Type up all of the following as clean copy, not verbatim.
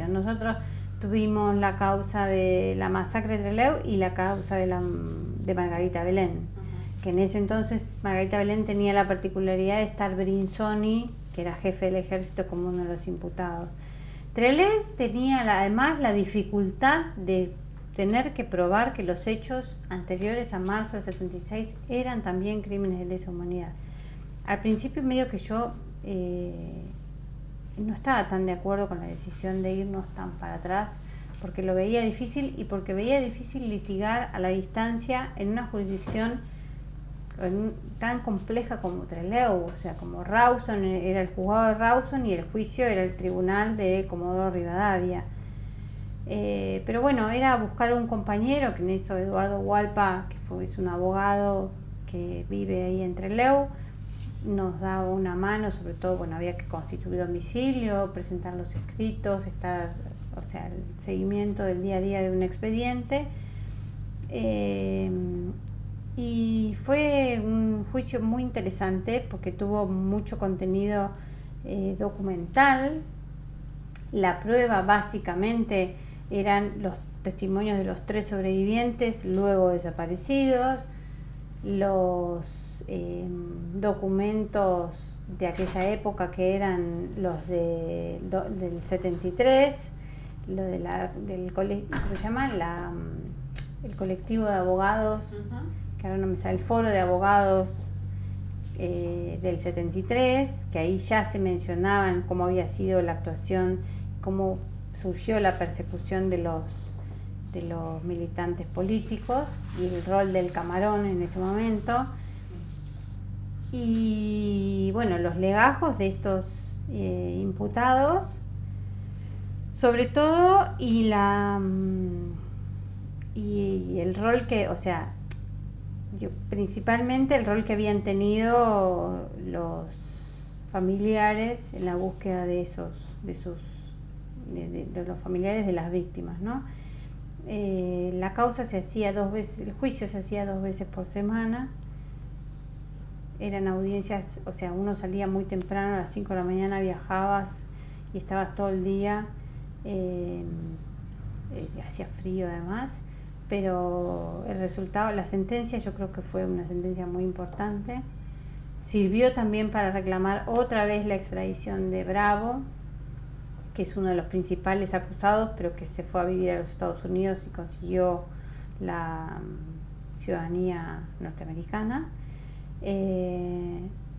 Unidos. Nosotros tuvimos la causa de la masacre de Trelew y la causa de Margarita Belén, que en ese entonces Margarita Belén tenía la particularidad de estar Brinsoni, que era jefe del ejército, como uno de los imputados. Trelew tenía además la dificultad de tener que probar que los hechos anteriores a marzo del 76 eran también crímenes de lesa humanidad. Al principio medio que yo no estaba tan de acuerdo con la decisión de irnos tan para atrás, porque lo veía difícil y porque veía difícil litigar a la distancia en una jurisdicción tan compleja como Trelew, o sea, como Rawson era el juzgado de Rawson y el juicio era el tribunal de Comodoro Rivadavia. Pero bueno, era buscar un compañero, que en eso Eduardo Hualpa, que es un abogado que vive ahí en Trelew, nos daba una mano, sobre todo, bueno, había que constituir domicilio, presentar los escritos, o sea, el seguimiento del día a día de un expediente. Y fue un juicio muy interesante porque tuvo mucho contenido documental. La prueba básicamente eran los testimonios de los 3 sobrevivientes luego desaparecidos, los documentos de aquella época que eran los del 73, lo de del ¿cómo se llama? El colectivo de abogados, que ahora no me sale, el foro de abogados del 73, que ahí ya se mencionaban cómo había sido la actuación, cómo surgió la persecución de los militantes políticos y el rol del Camarón en ese momento. Y bueno, los legajos de estos imputados, sobre todo, y el rol que, o sea, principalmente el rol que habían tenido los familiares en la búsqueda de los familiares de las víctimas, ¿no? La causa se hacía 2 veces, el juicio se hacía 2 veces por semana. Eran audiencias, o sea, uno salía muy temprano, a las 5 de la mañana viajabas y estabas todo el día, hacía frío además, pero el resultado, la sentencia, yo creo que fue una sentencia muy importante. Sirvió también para reclamar otra vez la extradición de Bravo, que es uno de los principales acusados, pero que se fue a vivir a los Estados Unidos y consiguió la ciudadanía norteamericana.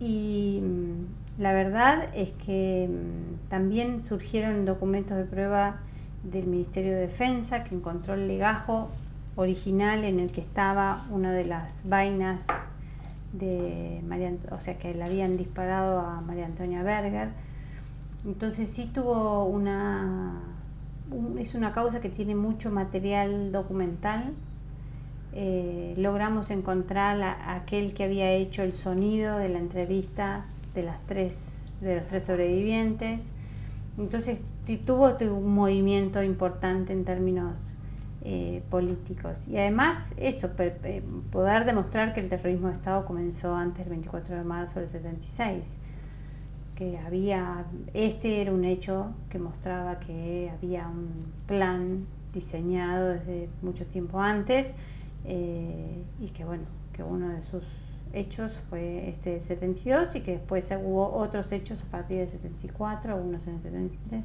Y la verdad es que también surgieron documentos de prueba del Ministerio de Defensa, que encontró el legajo original en el que estaba una de las vainas de o sea, que le habían disparado a María Antonia Berger. Entonces sí tuvo es una causa que tiene mucho material documental. Logramos encontrar a aquel que había hecho el sonido de la entrevista de los 3 sobrevivientes. Entonces tuvo un movimiento importante en términos políticos. Y además eso, poder demostrar que el terrorismo de Estado comenzó antes del 24 de marzo del 76. Que era un hecho que mostraba que había un plan diseñado desde mucho tiempo antes, y que bueno, que uno de sus hechos fue del 72 y que después hubo otros hechos a partir del 74, algunos en el 73.